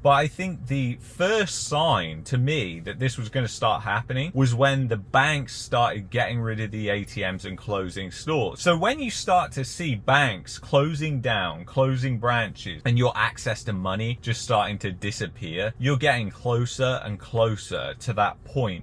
But I think the first sign to me that this was going to start happening was when the banks started getting rid of the ATMs and closing stores. So when you start to see banks closing down, closing branches, and your access to money just starting to disappear, you're getting closer and closer to that point.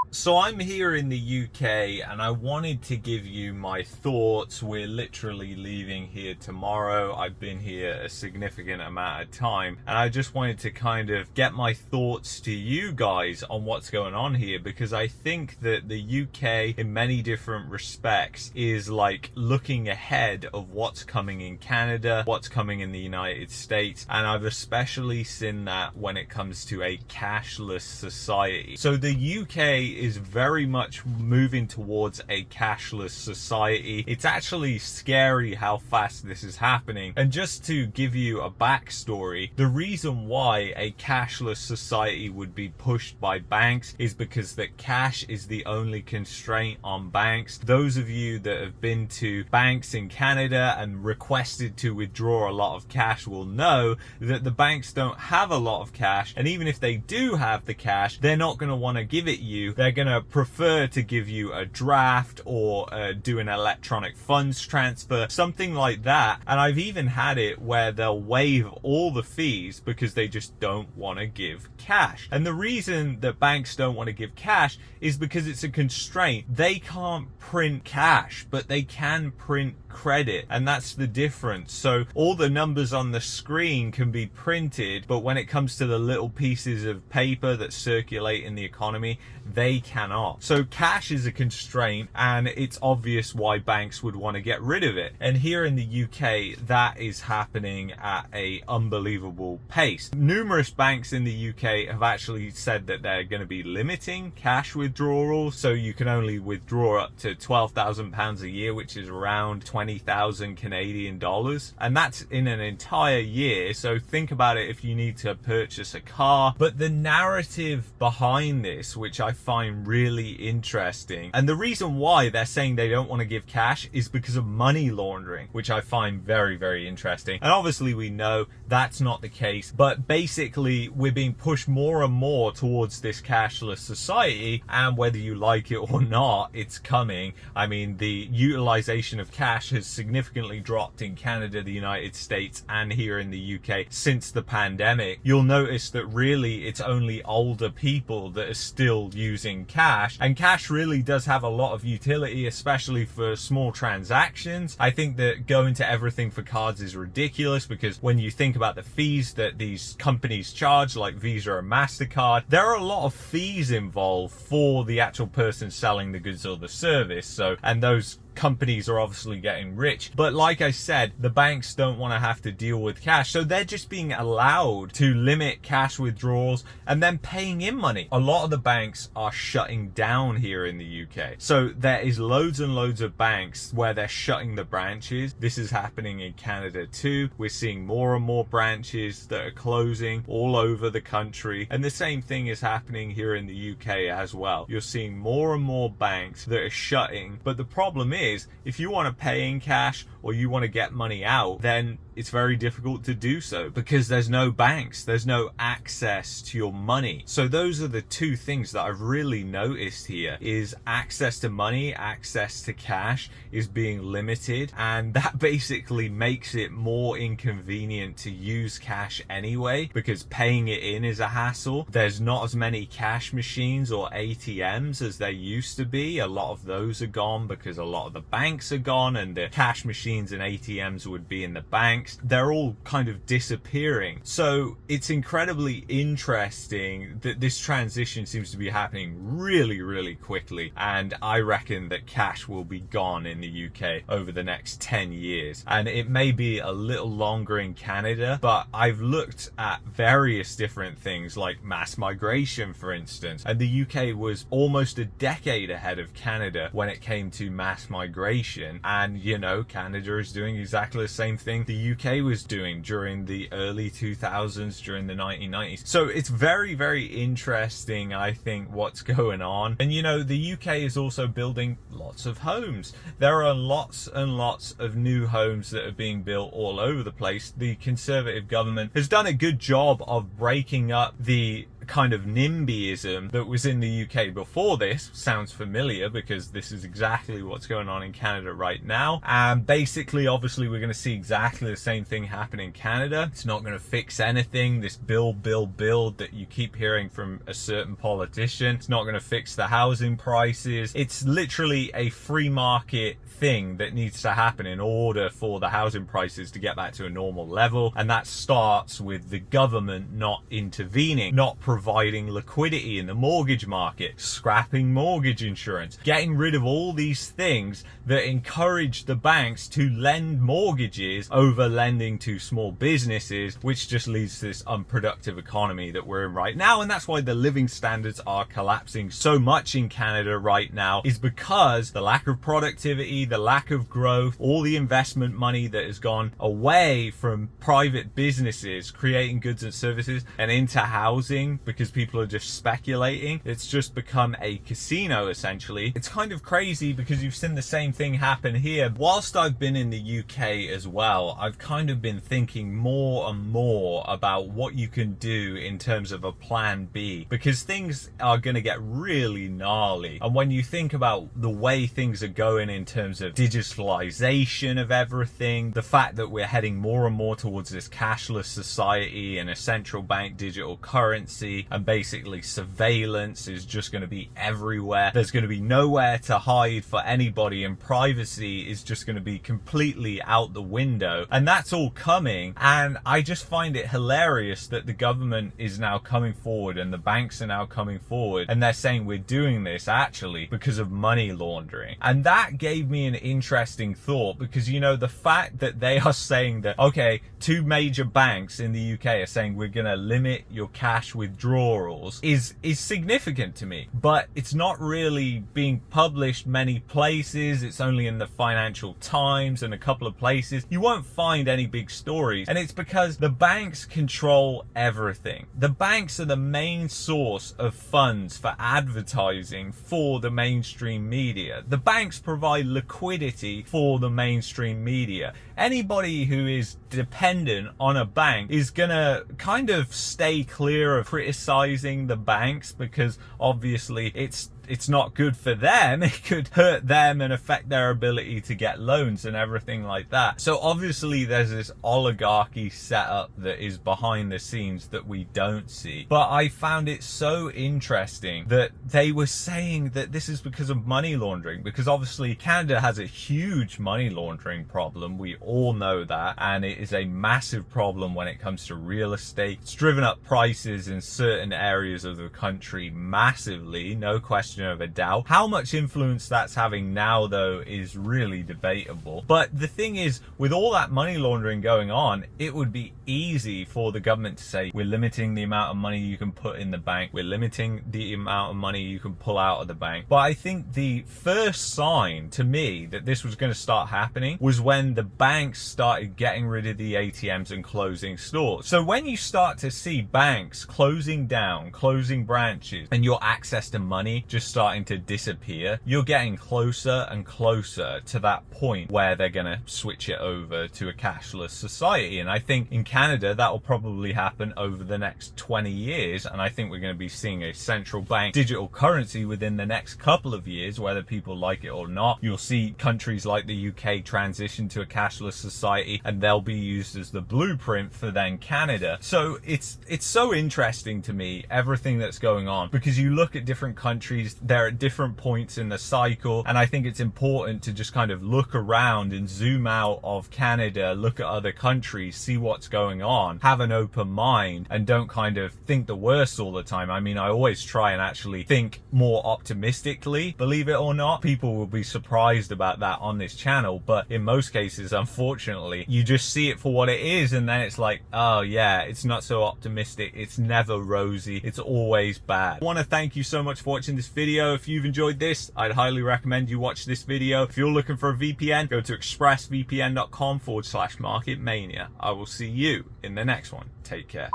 So I'm here in the UK and I wanted to give you my thoughts. We're literally leaving here tomorrow. I've been here a significant amount of time and I just wanted to kind of get my thoughts to you guys on what's going on here, because I think that the UK in many different respects is like looking ahead of what's coming in Canada, what's coming in the United States, and I've especially seen that when it comes to a cashless society. So the UK is very much moving towards a cashless society. It's actually scary how fast this is happening. And just to give you a backstory, the reason why a cashless society would be pushed by banks is because that cash is the only constraint on banks. Those of you that have been to banks in Canada and requested to withdraw a lot of cash will know that the banks don't have a lot of cash, and even if they do have the cash, they're not going to want to give it you. They're going to prefer to give you a draft or do an electronic funds transfer, something like that. And I've even had it where they'll waive all the fees because they just don't want to give cash. And the reason that banks don't want to give cash is because it's a constraint. They can't print cash, but they can print credit, and that's the difference. So all the numbers on the screen can be printed, but when it comes to the little pieces of paper that circulate in the economy, they cannot. So cash is a constraint, and it's obvious why banks would want to get rid of it. And here in the UK, that is happening at a unbelievable pace. Numerous banks in the UK have actually said that they're going to be limiting cash withdrawals, so you can only withdraw up to £12,000 a year, which is around 20,000 Canadian dollars, and that's in an entire year. So think about it if you need to purchase a car. But the narrative behind this, which I find really interesting, and the reason why they're saying they don't want to give cash is because of money laundering, which I find very, very interesting. And obviously we know that's not the case, but basically we're being pushed more and more towards this cashless society, and whether you like it or not, it's coming. I mean, the utilization of cash has significantly dropped in Canada, the United States, and here in the UK since the pandemic. You'll notice that really it's only older people that are still using cash, and cash really does have a lot of utility, especially for small transactions. I think that going to everything for cards is ridiculous, because when you think about the fees that these companies charge, like Visa and MasterCard, there are a lot of fees involved for the actual person selling the goods or the service. So, and those companies are obviously getting rich. But like I said, the banks don't want to have to deal with cash, so they're just being allowed to limit cash withdrawals and then paying in money. A lot of the banks are shutting down here in the UK. So there is loads and loads of banks where they're shutting the branches. This is happening in Canada too. We're seeing more and more branches that are closing all over the country, and the same thing is happening here in the UK as well. You're seeing more and more banks that are shutting, but the problem is, if you want to pay in cash or you want to get money out, then it's very difficult to do so because there's no banks, there's no access to your money. So those are the two things that I've really noticed here, is access to money, access to cash is being limited, and that basically makes it more inconvenient to use cash anyway, because paying it in is a hassle. There's not as many cash machines or ATMs as there used to be. A lot of those are gone because a lot of the banks are gone, and the cash machines and ATMs would be in the banks. They're all kind of disappearing. So it's incredibly interesting that this transition seems to be happening really, really quickly. And I reckon that cash will be gone in the UK over the next 10 years. And it may be a little longer in Canada, but I've looked at various different things like mass migration, for instance. And the UK was almost a decade ahead of Canada when it came to mass migration migration. And, you know, Canada is doing exactly the same thing the UK was doing during the early 2000s, during the 1990s. So it's very, very interesting, I think, what's going on. And, you know, the UK is also building lots of homes. There are lots and lots of new homes that are being built all over the place. The Conservative government has done a good job of breaking up the kind of NIMBYism that was in the UK before this. Sounds familiar because this is exactly what's going on in Canada right now. And basically, obviously, we're going to see exactly the same thing happen in Canada. It's not going to fix anything. This build that you keep hearing from a certain politician, it's not going to fix the housing prices. It's literally a free market thing that needs to happen in order for the housing prices to get back to a normal level. And that starts with the government not intervening, not providing liquidity in the mortgage market, scrapping mortgage insurance, getting rid of all these things that encourage the banks to lend mortgages over lending to small businesses, which just leads to this unproductive economy that we're in right now. And that's why the living standards are collapsing so much in Canada right now, is because the lack of productivity, the lack of growth, all the investment money that has gone away from private businesses creating goods and services and into housing because people are just speculating. It's just become a casino, essentially. It's kind of crazy because you've seen the same thing happen here. Whilst I've been in the UK as well, I've kind of been thinking more and more about what you can do in terms of a plan B, because things are going to get really gnarly. And when you think about the way things are going in terms of digitalization of everything, the fact that we're heading more and more towards this cashless society and a central bank digital currency, and basically surveillance is just going to be everywhere. There's going to be nowhere to hide for anybody, and privacy is just going to be completely out the window. And that's all coming. And I just find it hilarious that the government is now coming forward and the banks are now coming forward and they're saying we're doing this actually because of money laundering. And that gave me an interesting thought, because, you know, the fact that they are saying that, okay, two major banks in the UK are saying we're going to limit your cash withdrawals is significant to me, but it's not really being published many places. It's only in the Financial Times and a couple of places. You won't find any big stories, and it's because the banks control everything. The banks are the main source of funds for advertising for the mainstream media. The banks provide liquidity for the mainstream media. Anybody who is dependent on a bank is gonna kind of stay clear of criticizing the banks, because obviously it's not good for them. It could hurt them and affect their ability to get loans and everything like that. So obviously there's this oligarchy setup that is behind the scenes that we don't see. But I found it so interesting that they were saying that this is because of money laundering, because obviously Canada has a huge money laundering problem. We all know that. And it is a massive problem when it comes to real estate. It's driven up prices in certain areas of the country massively, no question of a doubt. How much influence that's having now, though, is really debatable. But the thing is, with all that money laundering going on, it would be easy for the government to say, we're limiting the amount of money you can put in the bank, we're limiting the amount of money you can pull out of the bank. But I think the first sign to me that this was going to start happening was when the banks started getting rid of the ATMs and closing stores. So when you start to see banks closing down, closing branches, and your access to money just starting to disappear, you're getting closer and closer to that point where they're going to switch it over to a cashless society. And I think in Canada that will probably happen over the next 20 years, and I think we're going to be seeing a central bank digital currency within the next couple of years, whether people like it or not. You'll see countries like the UK transition to a cashless society, and they'll be used as the blueprint for then Canada. So it's so interesting to me, everything that's going on, because you look at different countries, they're at different points in the cycle, and I think it's important to just kind of look around and zoom out of Canada, look at other countries, see what's going on, have an open mind, and don't kind of think the worst all the time. I mean, I always try and actually think more optimistically, believe it or not. People will be surprised about that on this channel, but in most cases, unfortunately, you just see it for what it is, and then it's like, oh yeah, it's not so optimistic, it's never rosy, it's always bad. I want to thank you so much for watching this video. video. If you've enjoyed this, I'd highly recommend you watch this video. If you're looking for a VPN, go to expressvpn.com/marketmania. I will see you in the next one. Take care.